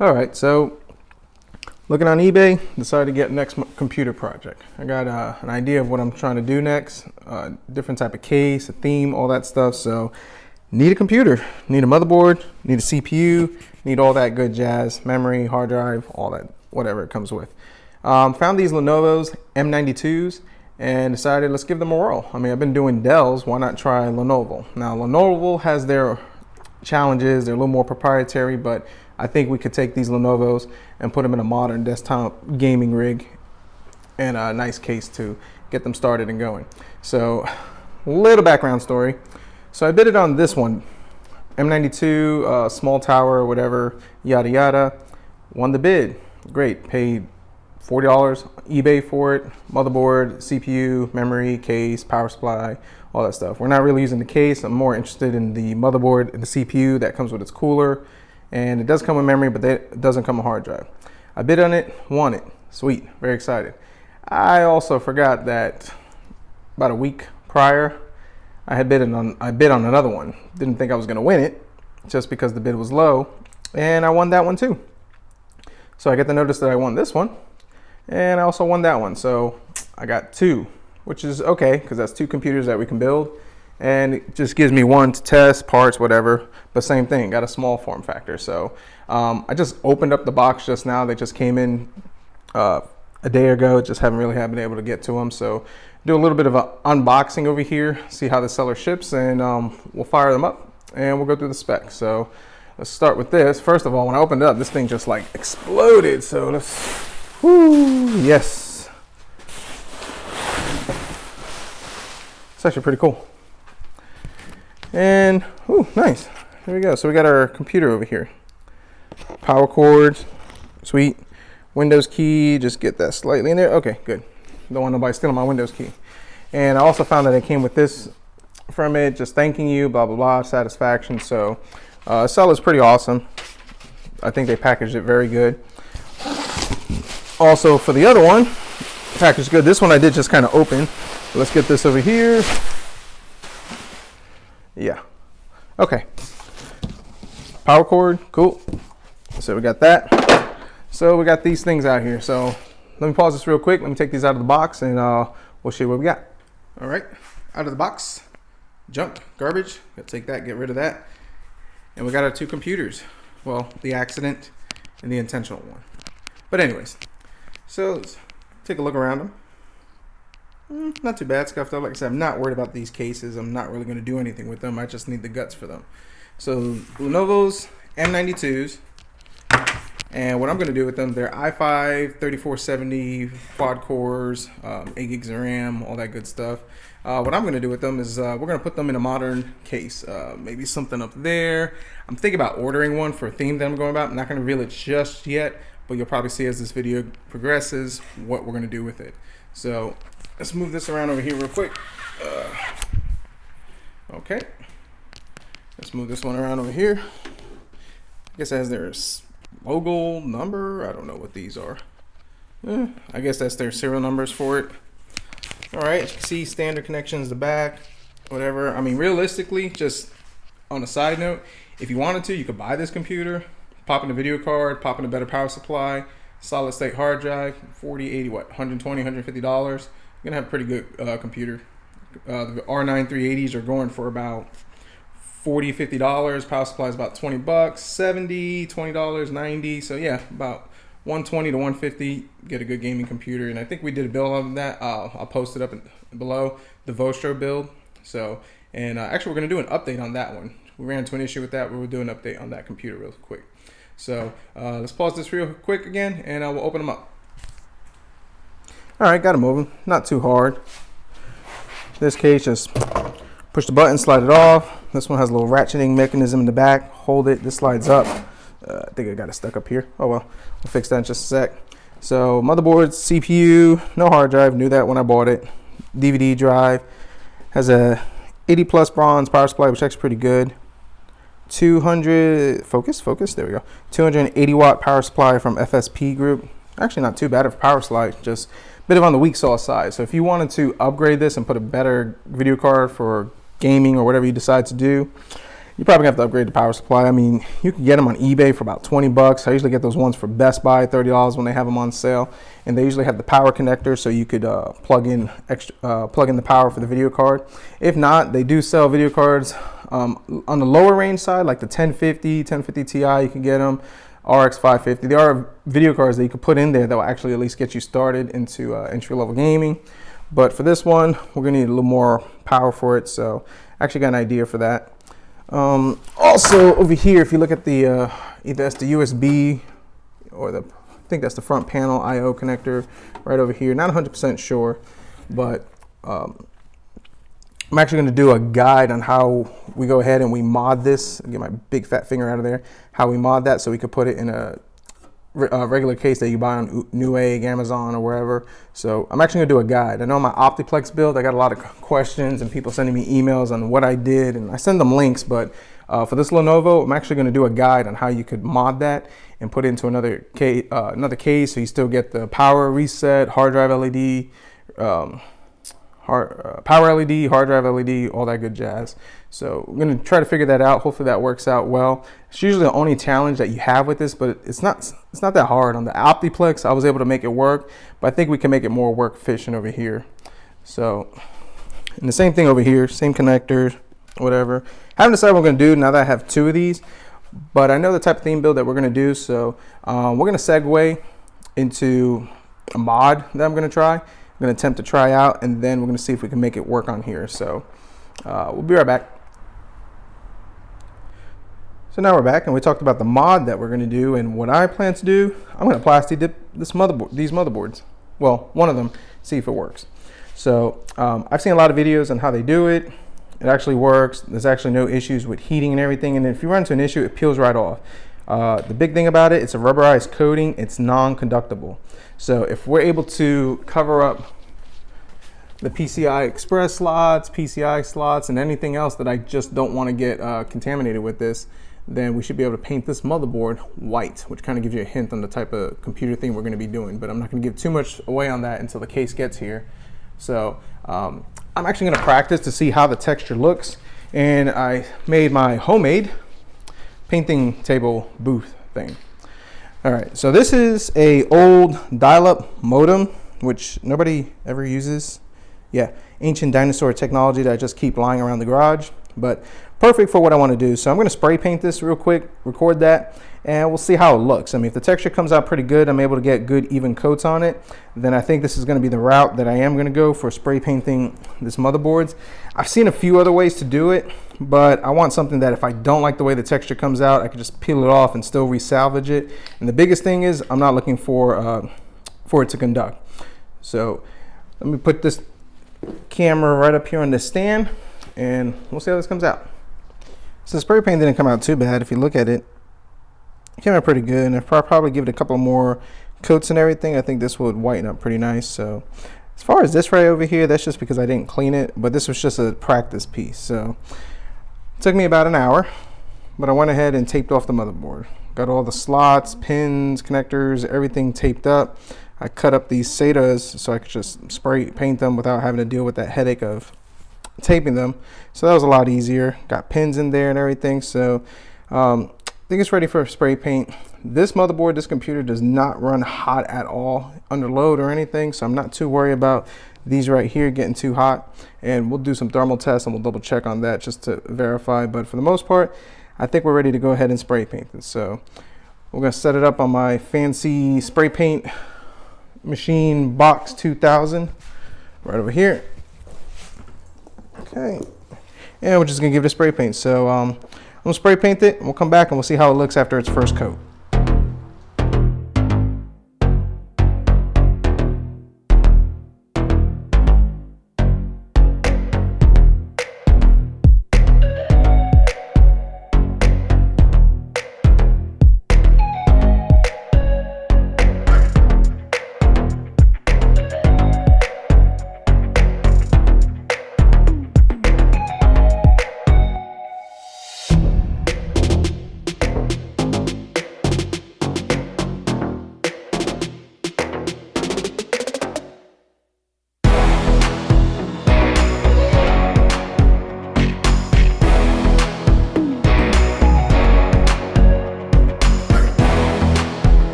All right, so looking on eBay, decided to get next computer project. I got an idea of what I'm trying to do next, different type of case, a theme, all that stuff. So need a computer, need a motherboard, need a CPU, need all that good jazz, memory, hard drive, all that, whatever it comes with. Found these Lenovo's M92s and decided let's give them a whirl. I mean, I've been doing Dells, why not try Lenovo? Now, Lenovo has their challenges, they're a little more proprietary, but I think we could take these Lenovo's and put them in a modern desktop gaming rig and a nice case to get them started and going. So, little background story. So I bid it on this one, M92, small tower, whatever, yada yada. Won the bid, great, paid $40 eBay for it, motherboard, CPU, memory, case, power supply, all that stuff. We're not really using the case. I'm more interested in the motherboard and the CPU that comes with its cooler. And it does come with memory, but it doesn't come with hard drive. I bid on it, won it. Sweet, very excited. I also forgot that about a week prior, I bid on another one. Didn't think I was gonna win it just because the bid was low. And I won that one too. So I get the notice that I won this one. And I also won that one. So I got two, which is okay, because that's two computers that we can build. And it just gives me one to test, parts, whatever. But same thing, got a small form factor. So I just opened up the box just now. They just came in a day ago. Just haven't really been able to get to them. So do a little bit of an unboxing over here, see how the seller ships, and we'll fire them up and we'll go through the specs. So let's start with this. First of all, when I opened it up, this thing just like exploded. So let's, whoo, yes. It's actually pretty cool. And, ooh, nice. Here we go. So we got our computer over here. Power cords, sweet. Windows key, just get that slightly in there. Okay, good. Don't want nobody stealing my Windows key. And I also found that it came with this from it, just thanking you, blah, blah, blah, satisfaction. So, seller's pretty awesome. I think they packaged it very good. Also, for the other one, packaged good. This one I did just kind of open. Let's get this over here. Yeah. Okay. Power cord, cool. So we got that. So we got these things out here. So let me pause this real quick. Let me take these out of the box and we'll show you what we got. All right, out of the box, junk, garbage. Gotta take that, get rid of that. And we got our two computers. Well, the accident and the intentional one. But anyways, so let's take a look around them. Not too bad, scuffed up. Like I said, I'm not worried about these cases. I'm not really going to do anything with them. I just need the guts for them. So Lenovo's M92s, and what I'm going to do with them, they're i5 3470 quad cores, 8 gigs of RAM, all that good stuff. What I'm going to do with them is we're going to put them in a modern case, maybe something up there. I'm thinking about ordering one for a theme that I'm going about. I'm not going to reveal it just yet, but you'll probably see as this video progresses what we're going to do with it. So let's move this around over here real quick. Okay. Let's move this one around over here. I guess it has their logo number. I don't know what these are. I guess that's their serial numbers for it. All right, as you can see, standard connections, the back, whatever. I mean, realistically, just on a side note, if you wanted to, you could buy this computer, pop in a video card, pop in a better power supply, solid state hard drive, 40, 80, what, 120, $150. You're gonna have a pretty good computer. The R9 380s are going for about $40, $50. Power supply is about $20, $70, $20, $90. So yeah, about $120 to $150. Get a good gaming computer, and I think we did a build on that. I'll post it up below, the Vostro build. So, and actually, we're gonna do an update on that one. We ran into an issue with that. We'll do an update on that computer real quick. So let's pause this real quick again, and we'll open them up. All right, got them moving. Not too hard. This case, just push the button, slide it off. This one has a little ratcheting mechanism in the back. Hold it. This slides up. I think I got it stuck up here. Oh well, we'll fix that in just a sec. So motherboard, CPU, no hard drive. Knew that when I bought it. DVD drive. Has a 80 plus bronze power supply, which is pretty good. 200 focus. There we go. 280 watt power supply from FSP Group. Actually, not too bad of power supply. Just a bit of on the weak sauce side. So if you wanted to upgrade this and put a better video card for gaming or whatever you decide to do, you probably have to upgrade the power supply. I mean, you can get them on eBay for about 20 bucks. I usually get those ones for Best Buy, $30 when they have them on sale. And they usually have the power connector, so you could plug in the power for the video card. If not, they do sell video cards on the lower range side, like the 1050 Ti, you can get them. RX 550. There are video cards that you could put in there that will actually at least get you started into entry-level gaming. But for this one, we're gonna need a little more power for it, so I actually got an idea for that. Also over here, if you look at the either that's the USB or I think that's the front panel I/O connector right over here. Not 100% sure, but I'm actually going to do a guide on how we go ahead and we mod this. Get my big fat finger out of there. How we mod that so we could put it in a regular case that you buy on Newegg, Amazon, or wherever. So I'm actually going to do a guide. I know my Optiplex build, I got a lot of questions and people sending me emails on what I did, and I send them links. But for this Lenovo, I'm actually going to do a guide on how you could mod that and put it into another case, so you still get the power reset, hard drive LED. Power LED, hard drive LED, all that good jazz. So we're going to try to figure that out. Hopefully that works out well. It's usually the only challenge that you have with this, but it's not that hard. On the Optiplex, I was able to make it work, but I think we can make it more work efficient over here. So, and the same thing over here, same connectors, whatever. I haven't decided what I'm going to do now that I have two of these, but I know the type of theme build that we're going to do. So we're going to segue into a mod that I'm going to try. I'm going to attempt to try out, and then we're going to see if we can make it work on here. So we'll be right back. So now we're back, and we talked about the mod that we're going to do, and what I plan to do. I'm going to plasti dip these motherboards. Well, one of them, see if it works. So I've seen a lot of videos on how they do it. It actually works. There's actually no issues with heating and everything, and if you run into an issue, it peels right off. The big thing about it, it's a rubberized coating. It's non-conductible. So if we're able to cover up the PCI Express slots, PCI slots, and anything else that I just don't want to get contaminated with this, then we should be able to paint this motherboard white, which kind of gives you a hint on the type of computer thing we're going to be doing. But I'm not going to give too much away on that until the case gets here. So I'm actually going to practice to see how the texture looks. And I made my homemade painting table booth thing. All right, so this is a old dial-up modem, which nobody ever uses. Yeah, ancient dinosaur technology that I just keep lying around the garage, but perfect for what I want to do. So I'm going to spray paint this real quick, record that, and we'll see how it looks. I mean, if the texture comes out pretty good, I'm able to get good even coats on it, then I think this is going to be the route that I am going to go for spray painting this motherboards. I've seen a few other ways to do it, but I want something that if I don't like the way the texture comes out, I can just peel it off and still resalvage it. And the biggest thing is I'm not looking for it to conduct. So let me put this camera right up here on this stand, and we'll see how this comes out. So the spray paint didn't come out too bad. If you look at it, it came out pretty good, and if I probably give it a couple more coats and everything, I think this would whiten up pretty nice. So as far as this right over here, that's just because I didn't clean it, but this was just a practice piece. So it took me about an hour, but I went ahead and taped off the motherboard. Got all the slots, pins, connectors, everything taped up. I cut up these SATAs so I could just spray paint them without having to deal with that headache of taping them. So that was a lot easier. Got pins in there and everything. So I think it's ready for spray paint. This motherboard, this computer does not run hot at all under load or anything. So I'm not too worried about these right here getting too hot. And we'll do some thermal tests and we'll double check on that just to verify. But for the most part, I think we're ready to go ahead and spray paint this. So we're going to set it up on my fancy spray paint machine box 2000 right over here. Okay, and we're just gonna give it a spray paint. So I'm gonna spray paint it and we'll come back and we'll see how it looks after its first coat.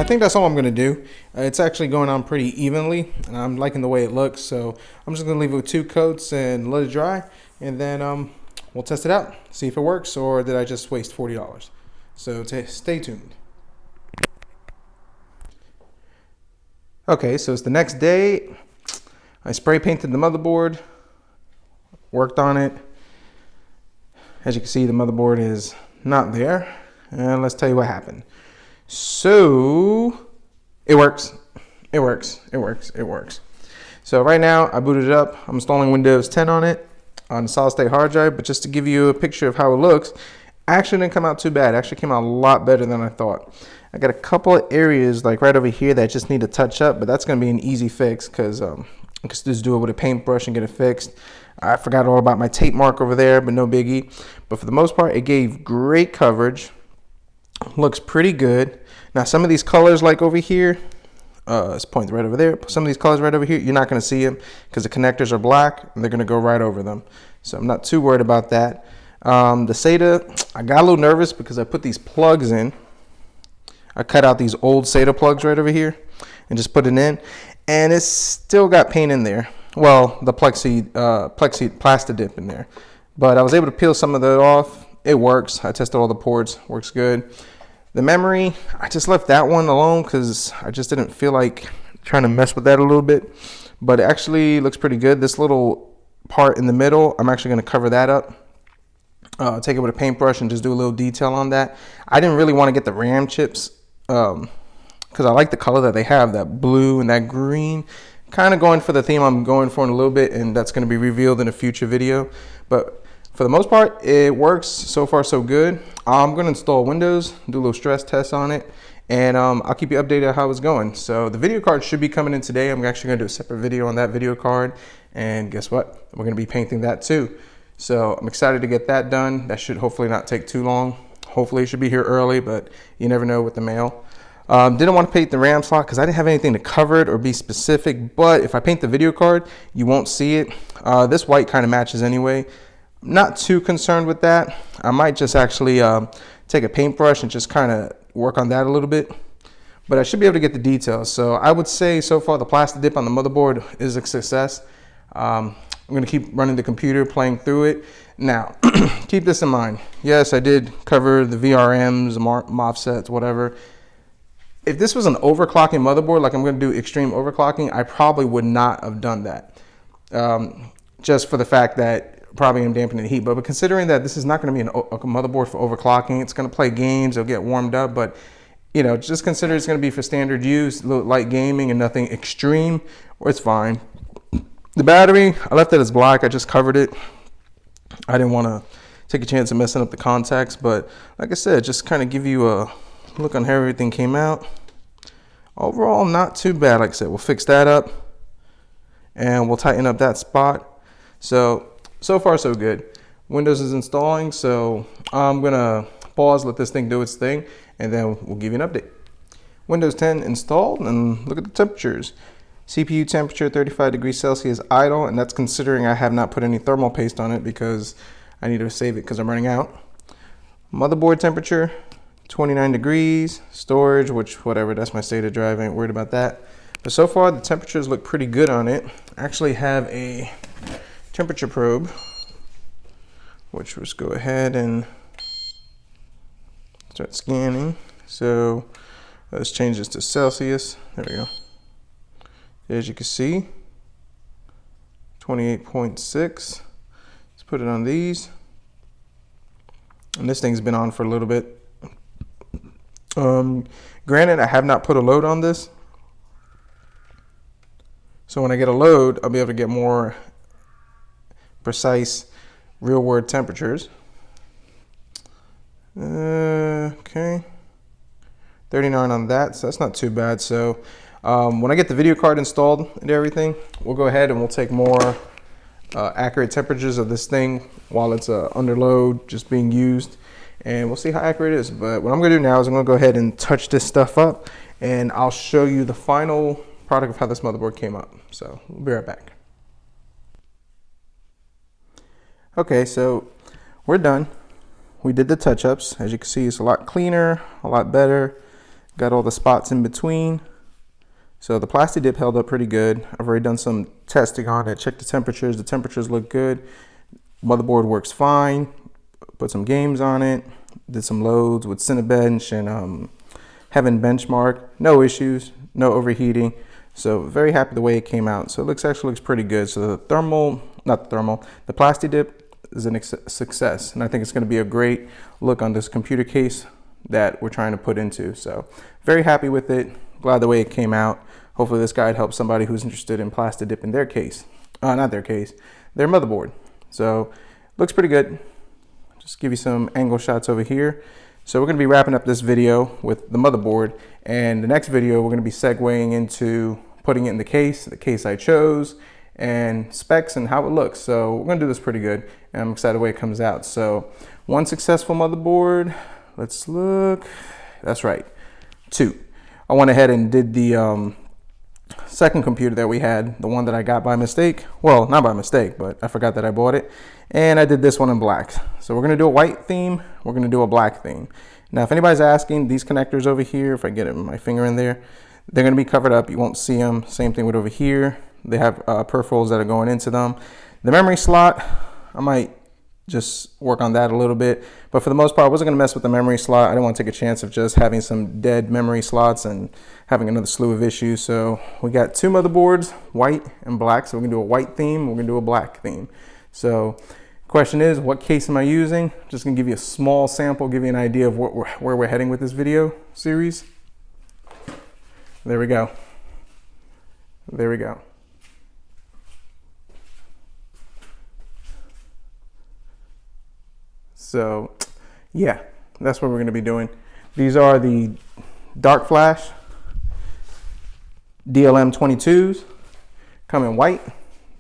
I think that's all I'm gonna do. It's actually going on pretty evenly, and I'm liking the way it looks. So I'm just gonna leave it with 2 coats and let it dry, and then we'll test it out, see if it works, or did I just waste $40? So stay tuned. Okay, so it's the next day. I spray painted the motherboard, worked on it. As you can see, the motherboard is not there. And let's tell you what happened. So it works. It works. It works. It works. So right now I booted it up. I'm installing Windows 10 on it on a solid state hard drive, but just to give you a picture of how it looks, actually didn't come out too bad. It actually came out a lot better than I thought. I got a couple of areas like right over here that just need to touch up, but that's going to be an easy fix because I can just do it with a paintbrush and get it fixed. I forgot all about my tape mark over there, but no biggie. But for the most part, it gave great coverage. Looks pretty good. Now some of these colors like over here, let's point right over there. Some of these colors right over here, you're not going to see them because the connectors are black and they're going to go right over them. So I'm not too worried about that. The SATA, I got a little nervous because I put these plugs in. I cut out these old SATA plugs right over here and just put it in, and it's still got paint in there. Well, the plasti dip in there, but I was able to peel some of that off. It works. I tested all the ports, works good. The memory, I just left that one alone because I just didn't feel like trying to mess with that a little bit, but it actually looks pretty good. This little part in the middle, I'm actually going to cover that up. Take it with a paintbrush and just do a little detail on that. I didn't really want to get the RAM chips because I like the color that they have, that blue and that green. Kind of going for the theme I'm going for in a little bit, and that's going to be revealed in a future video. But for the most part, it works. So far, so good. I'm going to install Windows, do a little stress test on it, and I'll keep you updated on how it's going. So the video card should be coming in today. I'm actually going to do a separate video on that video card, and guess what? We're going to be painting that too. So I'm excited to get that done. That should hopefully not take too long. Hopefully it should be here early, but you never know with the mail. Didn't want to paint the RAM slot because I didn't have anything to cover it or be specific, but if I paint the video card, you won't see it. This white kind of matches anyway. Not too concerned with that. I might just actually take a paintbrush and just kind of work on that a little bit, but I should be able to get the details. So I would say so far the plasti dip on the motherboard is a success. I'm going to keep running the computer, playing through it. Now, keep this in mind. Yes, I did cover the VRMs, MOSFETs, whatever. If this was an overclocking motherboard, like I'm going to do extreme overclocking, I probably would not have done that. Just for the fact that probably I'm dampening the heat. But considering that this is not going to be a motherboard for overclocking, it's going to play games, it'll get warmed up, but you know, just consider it's going to be for standard use, light gaming and nothing extreme, or it's fine. The battery, I left it as black. I just covered it. I didn't want to take a chance of messing up the contacts, but like I said, just kind of give you a look on how everything came out. Overall, not too bad. Like I said, we'll fix that up and we'll tighten up that spot. So far so good. Windows is installing, so I'm gonna pause, let this thing do its thing, and then we'll give you an update. Windows 10 installed, and look at the temperatures. CPU temperature 35 degrees Celsius idle, and that's considering I have not put any thermal paste on it because I need to save it because I'm running out. Motherboard temperature 29 degrees. Storage, which whatever, that's my SATA drive, I ain't worried about that. But so far the temperatures look pretty good on it. I actually have a temperature probe, which let's go ahead and start scanning. So let's change this to Celsius. There we go. As you can see, 28.6. Let's put it on these. And this thing's been on for a little bit. Granted, I have not put a load on this. So when I get a load, I'll be able to get more precise real world temperatures. Okay. 39 on that, so that's not too bad. So when I get the video card installed and everything, we'll go ahead and we'll take more accurate temperatures of this thing while it's under load, just being used, and we'll see how accurate it is. But what I'm gonna do now is I'm gonna go ahead and touch this stuff up, and I'll show you the final product of how this motherboard came up. So we'll be right back. Okay, so we're done. We did the touch-ups. As you can see, it's a lot cleaner, a lot better. Got all the spots in between. So the plasti dip held up pretty good. I've already done some testing on it, checked the temperatures. The temperatures look good. Motherboard works fine. Put some games on it. Did some loads with Cinebench and Heaven Benchmark. No issues, no overheating. So very happy the way it came out. So it actually looks pretty good. So the the plasti dip is a success. And I think it's going to be a great look on this computer case that we're trying to put into. So very happy with it. Glad the way it came out. Hopefully this guide helps somebody who's interested in plasti dip in their case. Not their case, their motherboard. So looks pretty good. Just give you some angle shots over here. So we're going to be wrapping up this video with the motherboard, and the next video we're going to be segueing into putting it in the case I chose, and specs and how it looks. So we're going to do this pretty good, and I'm excited the way it comes out. So one successful motherboard. Let's look. That's right, 2. I went ahead and did the second computer that we had, the one that I got by mistake. Well, not by mistake, but I forgot that I bought it. And I did this one in black. So we're going to do a white theme. We're going to do a black theme. Now, if anybody's asking, these connectors over here, if I get my finger in there, they're going to be covered up. You won't see them. Same thing with over here. They have peripherals that are going into them. The memory slot, I might just work on that a little bit. But for the most part, I wasn't going to mess with the memory slot. I didn't want to take a chance of just having some dead memory slots and having another slew of issues. So we got 2 motherboards, white and black. So we're going to do a white theme. We're going to do a black theme. So question is, what case am I using? Just going to give you a small sample, give you an idea of where we're heading with this video series. There we go. There we go. So yeah, that's what we're going to be doing. These are the Darkflash DLM 22s. Come in white,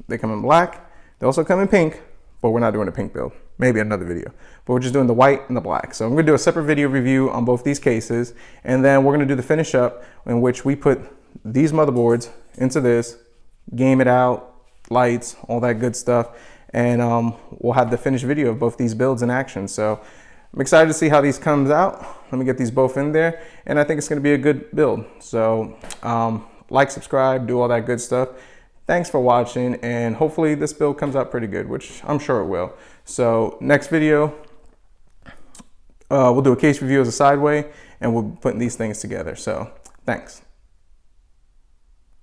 they come in black, they also come in pink, but we're not doing a pink build. Maybe another video, but we're just doing the white and the black. So I'm going to do a separate video review on both these cases, and then we're going to do the finish up in which we put these motherboards into this, game it out, lights, all that good stuff. And we'll have the finished video of both these builds in action. So I'm excited to see how these comes out. Let me get these both in there, and I think it's going to be a good build. So like, subscribe, do all that good stuff. Thanks for watching, and hopefully this build comes out pretty good, which I'm sure it will. So next video, we'll do a case review as a sideway, and we'll be putting these things together. So thanks.